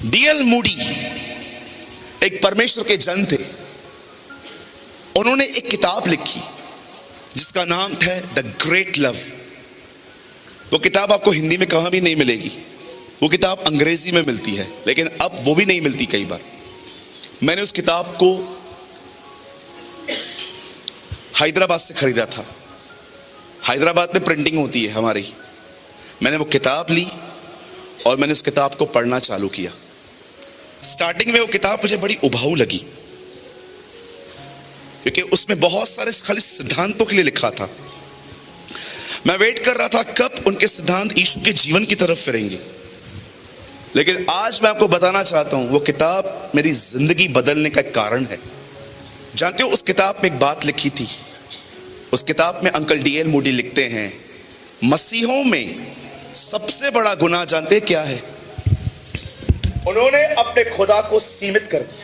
DL Moody एक परमेश्वर के जन थे। उन्होंने एक किताब लिखी जिसका नाम था द ग्रेट लव। वो किताब आपको हिंदी में कहाँ भी नहीं मिलेगी, वो किताब अंग्रेजी में मिलती है, लेकिन अब वो भी नहीं मिलती कई बार। मैंने उस किताब को हैदराबाद से खरीदा था। हैदराबाद में प्रिंटिंग होती है हमारी। मैंने वो किताब ली और मैंने उस किताब को पढ़ना चालू किया। स्टार्टिंग में वो किताब मुझे बड़ी उबाऊ लगी, क्योंकि उसमें बहुत सारे खाली सिद्धांतों के लिए लिखा था। मैं वेट कर रहा था कब उनके सिद्धांत यीशु के जीवन की तरफ फिरेंगे। लेकिन आज मैं आपको बताना चाहता हूं, वो किताब मेरी जिंदगी बदलने का एक कारण है। जानते हो, उस किताब में एक बात लिखी थी। उस किताब में अंकल डीएल मूडी लिखते हैं, मसीहों में सबसे बड़ा गुनाह जानते क्या है? उन्होंने अपने खुदा को सीमित कर दिया।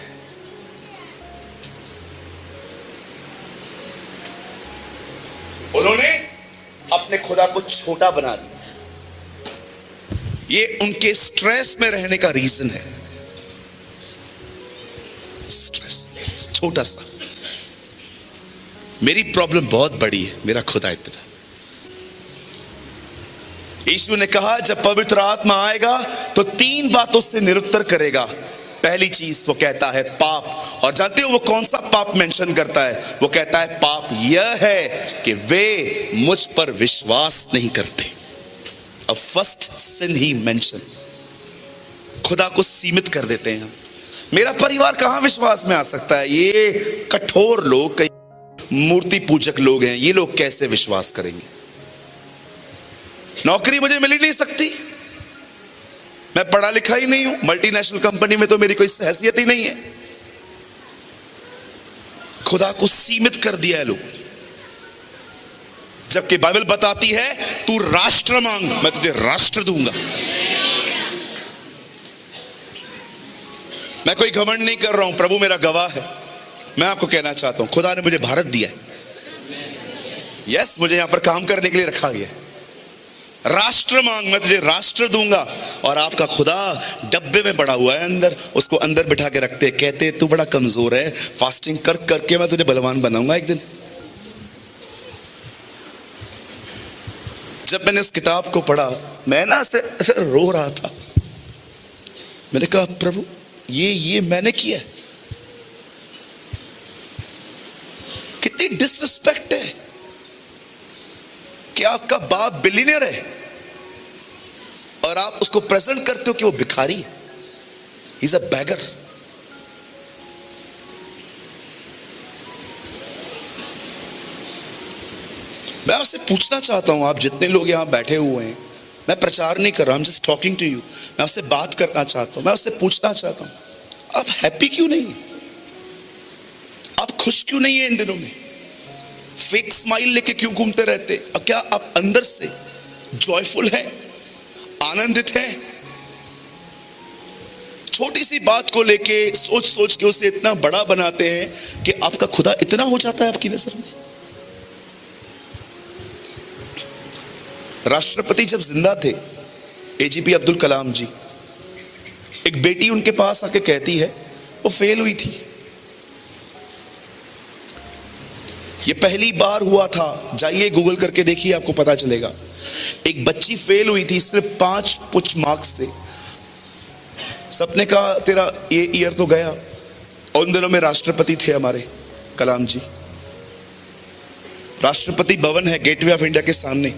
उन्होंने अपने खुदा को छोटा बना दिया। ये उनके स्ट्रेस में रहने का रीजन है। स्ट्रेस छोटा सा। मेरी प्रॉब्लम बहुत बड़ी है, मेरा खुदा इतना। यीशु ने कहा जब पवित्र आत्मा आएगा तो 3 बातों से निरुत्तर करेगा। पहली चीज वो कहता है पाप। और जानते हो वो कौन सा पाप मेंशन करता है? वो कहता है पाप यह है कि वे मुझ पर विश्वास नहीं करते। अब फर्स्ट सिन ही मेंशन। खुदा को सीमित कर देते हैं हम। मेरा परिवार कहां विश्वास में आ सकता है? ये कठोर लोग, कई मूर्ति पूजक लोग हैं, ये लोग कैसे विश्वास करेंगे? नौकरी मुझे मिल ही नहीं सकती, मैं पढ़ा लिखा ही नहीं हूं, मल्टीनेशनल कंपनी में तो मेरी कोई हैसियत ही नहीं है। खुदा को सीमित कर दिया है लोग, जबकि बाइबल बताती है तू राष्ट्र मांग, मैं तुझे राष्ट्र दूंगा। मैं कोई घमंड नहीं कर रहा हूं, प्रभु मेरा गवाह है। मैं आपको कहना चाहता हूं, खुदा ने मुझे भारत दिया है। यस, मुझे यहां पर काम करने के लिए रखा गया है। राष्ट्र मांग, मैं तुझे राष्ट्र दूंगा। और आपका खुदा डब्बे में पड़ा हुआ है अंदर, उसको अंदर बिठा के रखते, कहते तू बड़ा कमजोर है, फास्टिंग कर करके मैं तुझे बलवान बनाऊंगा एक दिन। जब मैंने इस किताब को पढ़ा, मैं ना ऐसे रो रहा था। मैंने कहा प्रभु ये मैंने किया? कितनी डिसरिस्पेक्ट है कि आपका बाप बिलियनियर है और आप उसको प्रेजेंट करते हो कि वो भिखारी है। He is a bagger. मैं आपसे पूछना चाहता हूं, आप जितने लोग यहां बैठे हुए हैं, मैं प्रचार नहीं कर रहा, I'm just talking to you। मैं आपसे बात करना चाहता हूं, मैं आपसे पूछना चाहता हूं, आप हैप्पी क्यों नहीं है? आप खुश क्यों नहीं है इन दिनों में? फेक स्माइल लेके क्यों घूमते रहते? अब क्या आप अंदर से जॉयफुल हैं, आनंदित हैं? छोटी सी बात को लेके सोच सोच के उसे इतना बड़ा बनाते हैं कि आपका खुदा इतना हो जाता है आपकी नजर में। राष्ट्रपति जब जिंदा थे, एजीपी अब्दुल कलाम जी, एक बेटी उनके पास आके कहती है वो फेल हुई थी। ये पहली बार हुआ था, जाइए गूगल करके देखिए, आपको पता चलेगा। एक बच्ची फेल हुई थी सिर्फ 5 कुछ मार्क्स से। सबने कहा तेरा ये ईयर तो गया। उन दिनों में राष्ट्रपति थे हमारे कलाम जी। राष्ट्रपति भवन है गेटवे ऑफ इंडिया के सामने।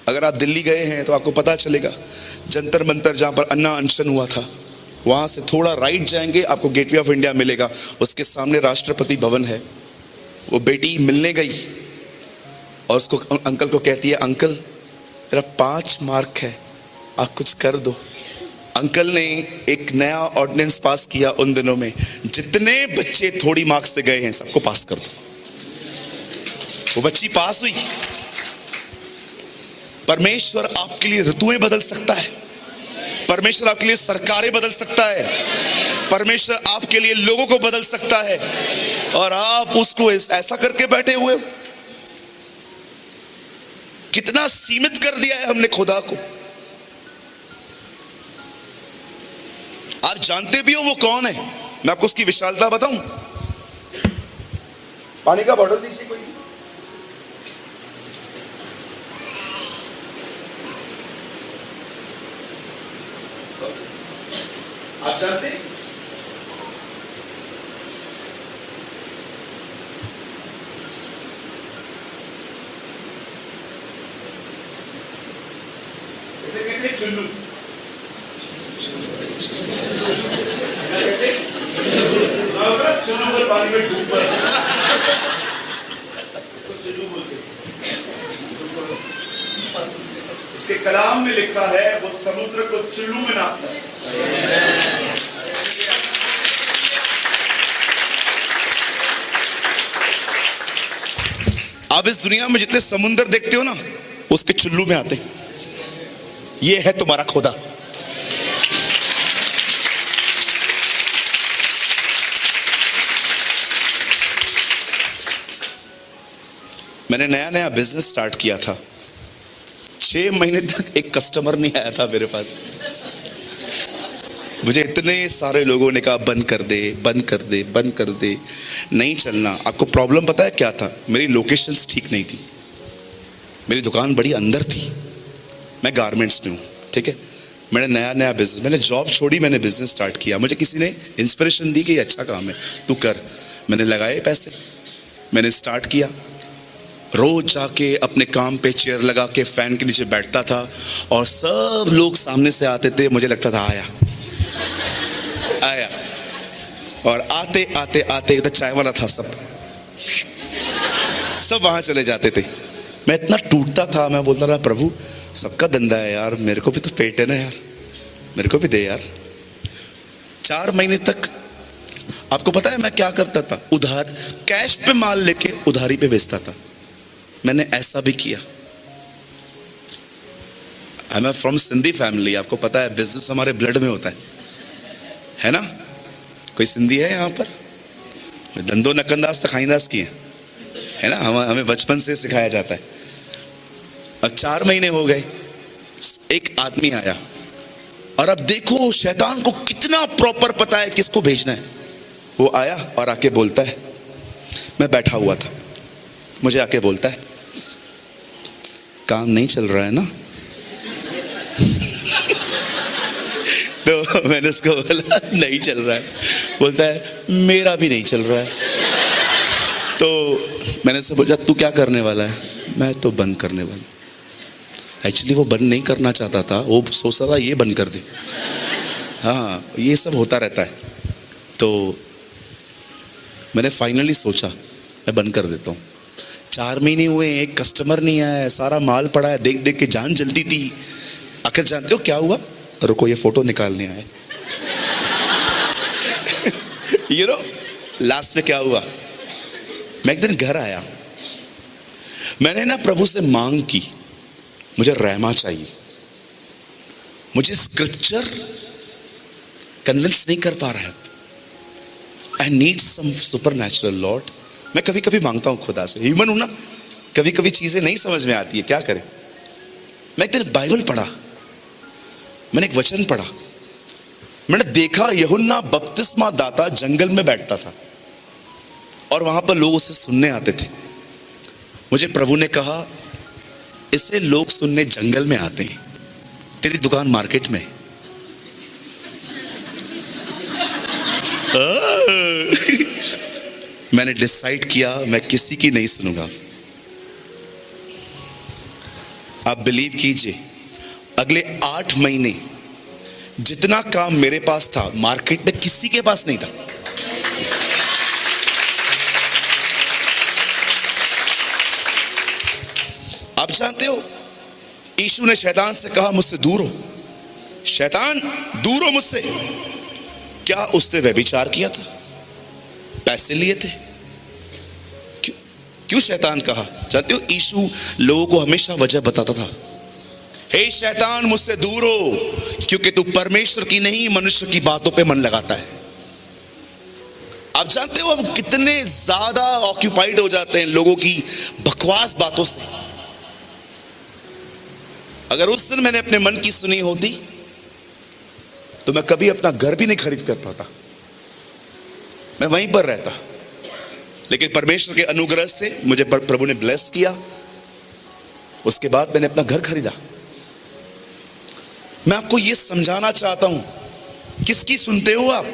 अगर आप दिल्ली गए हैं तो आपको पता चलेगा, जंतर मंतर जहां पर अन्ना अनशन हुआ था, वहां से थोड़ा राइट जाएंगे आपको गेटवे ऑफ इंडिया मिलेगा, उसके सामने राष्ट्रपति भवन है। वो बेटी मिलने गई और उसको अंकल को कहती है, अंकल मेरा 5 मार्क है, आप कुछ कर दो। अंकल ने एक नया ऑर्डिनेंस पास किया उन दिनों में, जितने बच्चे थोड़ी मार्क्स से गए हैं सबको पास कर दो। वो बच्ची पास हुई। परमेश्वर आपके लिए ऋतुएं बदल सकता है। परमेश्वर आपके लिए सरकारें बदल सकता है। परमेश्वर आपके लिए लोगों को बदल सकता है, और आप उसको ऐसा करके बैठे हुए हो। कितना सीमित कर दिया है हमने खुदा को। आप जानते भी हो वो कौन है? मैं आपको उसकी विशालता बताऊं? पानी का बॉटल दीजिए कोई। आप जानते हैं इसे कहते हैं चुल्लू। चुल्लू पर पानी में डूब पर इसको चुल्लू बोलते हैं। उसके कलाम में लिखा है वो समुद्र को चुल्लू में नापता है। आप इस दुनिया में जितने समुद्र देखते हो ना, उसके चुल्लू में आते हैं। ये है तुम्हारा खुदा। मैंने नया नया बिजनेस स्टार्ट किया था। 6 महीने तक एक कस्टमर नहीं आया था मेरे पास। मुझे इतने सारे लोगों ने कहा बंद कर दे, बंद कर दे, बंद कर दे, नहीं चलना। आपको प्रॉब्लम पता है क्या था? मेरी लोकेशंस ठीक नहीं थी। मेरी दुकान बड़ी अंदर थी। मैं गारमेंट्स में हूँ, ठीक है। मैंने नया नया बिजनेस, मैंने जॉब छोड़ी, मैंने बिजनेस स्टार्ट किया। मुझे किसी ने इंस्पिरेशन दी कि ये अच्छा काम है, तू कर। मैंने लगाए पैसे, मैंने स्टार्ट किया। रोज जाके अपने काम पे चेयर लगा के फैन के नीचे बैठता था और सब लोग सामने से आते थे, मुझे लगता था आया आया। और आते आते आते इधर चाय वाला था, सब वहां चले जाते थे। मैं इतना टूटता था, मैं बोलता था प्रभु सबका धंधा है यार, मेरे को भी तो पेट है ना यार, मेरे को भी दे यार। 4 महीने तक आपको पता है मैं क्या करता था? उधार, कैश पे माल लेके उधारी पे बेचता था। मैंने ऐसा भी किया। I am from Sindhi family, आपको पता है बिजनेस हमारे ब्लड में होता है ना? कोई सिंधी है यहाँ पर? धंधो नकंदास तो खाईंदास की है ना? हमें बचपन से सिखाया जाता है। अब 4 महीने हो गए, एक आदमी आया और अब देखो शैतान को कितना प्रॉपर पता है किसको भेजना है। वो आया और आके बोलता है, मैं बैठा हुआ था, मुझे आके बोलता है काम नहीं चल रहा है ना? तो मैंने उसको बोला नहीं चल रहा है। बोलता है मेरा भी नहीं चल रहा है। तो मैंने उससे पूछा तू क्या करने वाला है? मैं तो बंद करने वाला। एक्चुअली वो बंद नहीं करना चाहता था, वो सोचता था ये बंद कर दे। हाँ, ये सब होता रहता है। तो मैंने फाइनली सोचा मैं बंद कर देता हूँ। 4 महीने हुए, एक कस्टमर नहीं आया, सारा माल पड़ा है, देख देख के जान जलती थी। आखिर जानते हो क्या हुआ? रुको ये फोटो निकालने आए। यू नो लास्ट में क्या हुआ? मैं एक दिन घर आया, मैंने ना प्रभु से मांग की, मुझे रहमा चाहिए। मुझे स्क्रिप्चर कन्विंस नहीं कर पा रहा है। I need some supernatural Lord. मैं कभी कभी मांगता हूं खुदा से, ह्यूमन हूं ना, कभी कभी चीजें नहीं समझ में आती है, क्या करें। मैं एक दिन बाइबल पढ़ा, मैंने एक वचन पढ़ा, मैंने देखा यूहन्ना बपतिस्मा दाता जंगल में बैठता था और वहां पर लोग उसे सुनने आते थे। मुझे प्रभु ने कहा इसे लोग सुनने जंगल में आते हैं, तेरी दुकान मार्केट में। मैंने डिसाइड किया मैं किसी की नहीं सुनूंगा। आप बिलीव कीजिए, अगले 8 महीने जितना काम मेरे पास था मार्केट में किसी के पास नहीं था। आप जानते हो यीशु ने शैतान से कहा मुझसे दूर हो, शैतान दूर हो मुझसे। क्या उसने व्यभिचार किया था? पैसे लिए थे? क्यों शैतान कहा? जानते हो यीशु लोगों को हमेशा वजह बताता था, हे शैतान मुझसे दूर हो, क्योंकि तू परमेश्वर की नहीं मनुष्य की बातों पे मन लगाता है। आप जानते हो हम कितने ज्यादा ऑक्यूपाइड हो जाते हैं लोगों की बकवास बातों से। अगर उस दिन मैंने अपने मन की सुनी होती तो मैं कभी अपना घर भी नहीं खरीद कर पाता, मैं वहीं पर रहता। लेकिन परमेश्वर के अनुग्रह से मुझे प्रभु ने ब्लेस किया, उसके बाद मैंने अपना घर खरीदा। मैं आपको यह समझाना चाहता हूं, किसकी सुनते हो आप?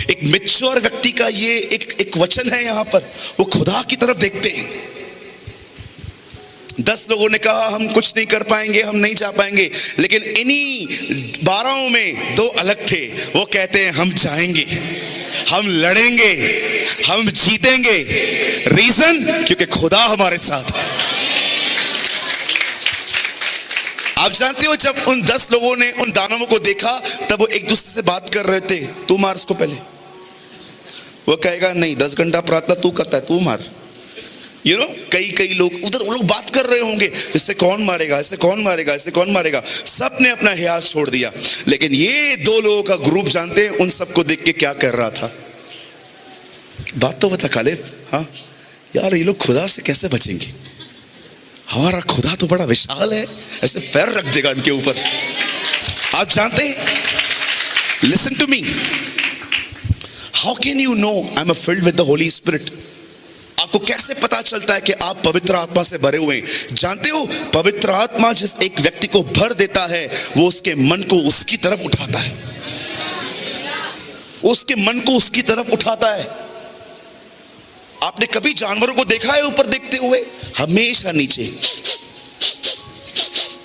एक मैच्योर व्यक्ति का ये एक वचन है यहां पर, वो खुदा की तरफ देखते हैं। 10 लोगों ने कहा हम कुछ नहीं कर पाएंगे, हम नहीं जा पाएंगे, लेकिन इन्हीं 12 में 2 अलग थे। वो कहते हैं हम जाएंगे, हम लड़ेंगे, हम जीतेंगे। रीजन, क्योंकि खुदा हमारे साथ है। आप जानते हो, जब उन 10 लोगों ने उन दानवों को देखा, तब वो एक दूसरे से बात कर रहे थे, तू मार उसको पहले। वो कहेगा नहीं, 10 घंटा प्रार्थना तू करता है, तू मार। कई लोग उधर, वो लोग बात कर रहे होंगे, इससे कौन मारेगा, इससे कौन मारेगा, इससे कौन मारेगा। सब ने अपना ख्याल छोड़ दिया। लेकिन ये 2 लोगों का ग्रुप जानते हैं उन सबको देख के क्या कर रहा था? बात तो बता कालेब, हाँ यार, ये लोग खुदा से कैसे बचेंगे? हमारा खुदा तो बड़ा विशाल है, ऐसे पैर रख देगा इनके ऊपर। आप जानते हैं, listen to me, how can you know I am filled with the Holy Spirit? आपको कैसे पता चलता है कि आप पवित्र आत्मा से भरे हुए हैं? जानते हो, पवित्र आत्मा जिस एक व्यक्ति को भर देता है, वो उसके मन को उसकी तरफ उठाता है, उसके मन को उसकी तरफ उठाता है। आपने कभी जानवरों को देखा है ऊपर देखते हुए? हमेशा नीचे,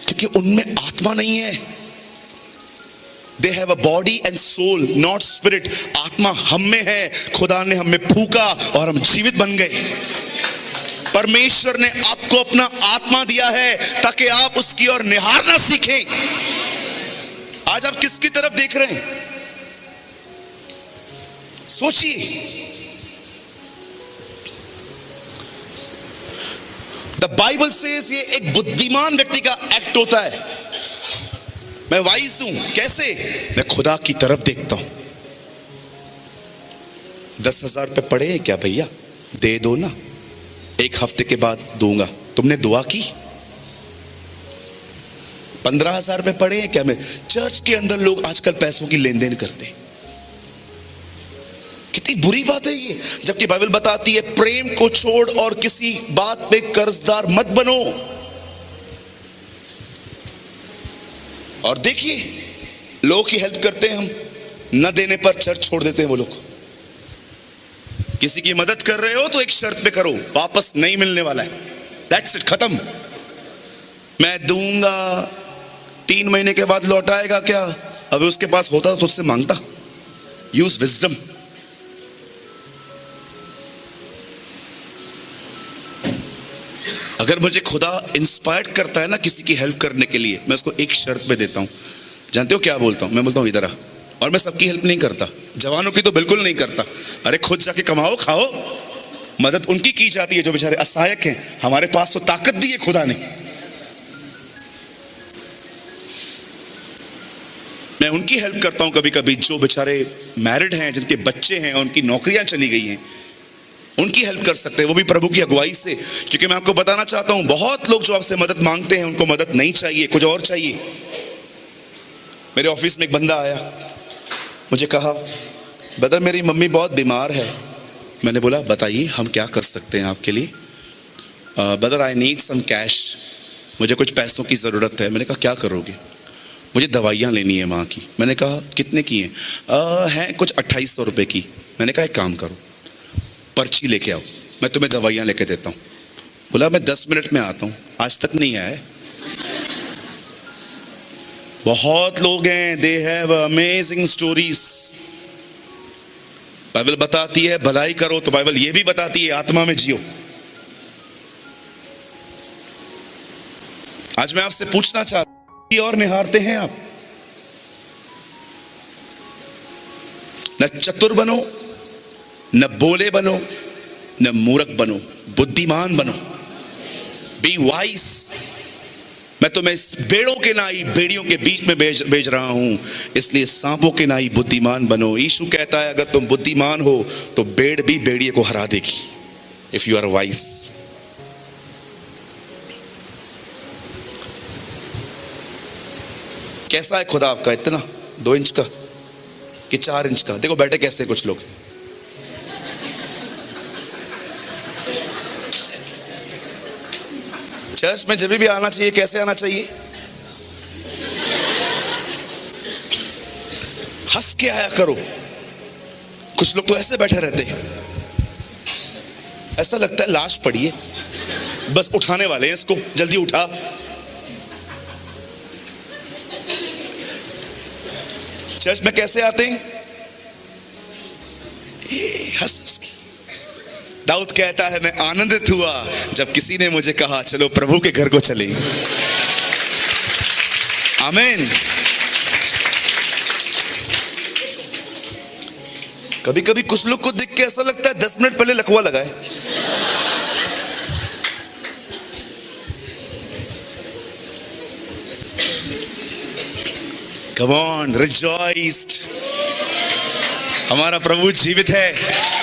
क्योंकि उनमें आत्मा नहीं है। They have a body and soul, not spirit. आत्मा हम में है, खुदा ने हमें फूका और हम जीवित बन गए। परमेश्वर ने आपको अपना आत्मा दिया है ताकि आप उसकी ओर निहारना सीखें। आज आप किसकी तरफ देख रहे हैं? सोचिए। द बाइबल सेज ये एक बुद्धिमान व्यक्ति का एक्ट होता है। मैं वाइज हूं, कैसे? मैं खुदा की तरफ देखता हूं। 10,000 रुपए पड़े हैं क्या भैया? दे दो ना, 1 हफ्ते के बाद दूंगा। तुमने दुआ की? 15,000 रुपए पड़े हैं क्या? मैं चर्च के अंदर लोग आजकल पैसों की लेन देन करते हैं। कितनी बुरी बात है ये, जबकि बाइबल बताती है प्रेम को छोड़ और किसी बात पे कर्जदार मत बनो। और देखिए, लोगों की हेल्प करते हैं हम, न देने पर चर्च छोड़ देते हैं वो लोग। किसी की मदद कर रहे हो तो एक शर्त पे करो, वापस नहीं मिलने वाला है, दैट्स इट, खत्म। मैं दूंगा, 3 महीने के बाद लौटाएगा क्या? अभी उसके पास होता तो तुझसे मांगता। Use wisdom. अगर मुझे खुदा इंस्पायर्ड करता है ना किसी की हेल्प करने के लिए, मैं उसको एक शर्त पे देता हूं। जानते हो क्या बोलता हूं? मैं बोलता हूं इधर आ। और मैं सबकी हेल्प नहीं करता, जवानों की तो बिल्कुल नहीं करता। अरे खुद जाके कमाओ, खाओ। मदद उनकी की जाती है जो बेचारे असहायक हैं। हमारे पास तो ताकत दी है खुदा ने। मैं उनकी हेल्प करता हूं कभी कभी जो बेचारे मैरिड हैं, जिनके बच्चे हैं, उनकी नौकरियां चली गई हैं, उनकी हेल्प कर सकते हैं, वो भी प्रभु की अगुवाई से। क्योंकि मैं आपको बताना चाहता हूं, बहुत लोग जो आपसे मदद मांगते हैं उनको मदद नहीं चाहिए, कुछ और चाहिए। मेरे ऑफिस में एक बंदा आया, मुझे कहा ब्रदर मेरी मम्मी बहुत बीमार है। मैंने बोला बताइए हम क्या कर सकते हैं आपके लिए। Brother I need some cash, मुझे कुछ पैसों की ज़रूरत है। मैंने कहा क्या करोगे? मुझे दवाइयाँ लेनी है माँ की। मैंने कहा कितने की हैं? हैं कुछ 2800 रुपये की। मैंने कहा एक काम करो, पर्ची लेके आओ, मैं तुम्हें दवाइयाँ लेके देता हूँ। बोला मैं 10 मिनट में आता हूँ। आज तक नहीं आया। बहुत लोग हैं, they have amazing stories. Bible बताती है भलाई करो, तो बाइबल ये भी बताती है आत्मा में जियो। आज मैं आपसे पूछना चाहता हूं, और निहारते हैं आप? न चतुर बनो, न बोले बनो, न मूर्ख बनो, बुद्धिमान बनो। Be wise. मैं तुम्हें भेड़ों के नाई भेड़ियों के बीच में भेज रहा हूं, इसलिए सांपों के नाई बुद्धिमान बनो। यीशु कहता है अगर तुम बुद्धिमान हो तो भेड़ भी भेड़िए को हरा देगी, इफ यू आर वाइज। कैसा है खुदा आपका? इतना 2 इंच का कि 4 इंच का? देखो बैठे कैसे कुछ लोग। चर्च में जब भी आना चाहिए कैसे आना चाहिए? हंस के आया करो। कुछ लोग तो ऐसे बैठे रहते हैं, ऐसा लगता है लाश पड़ी है, बस उठाने वाले हैं इसको, जल्दी उठा। चर्च में कैसे आते हैं? हंस हंस के। दाऊद कहता है मैं आनंदित हुआ जब किसी ने मुझे कहा चलो प्रभु के घर को चले। आमीन। कभी कभी कुछ लोग को देख के ऐसा लगता है 10 मिनट पहले लकवा लगाए। Come on, rejoiced। हमारा प्रभु जीवित है।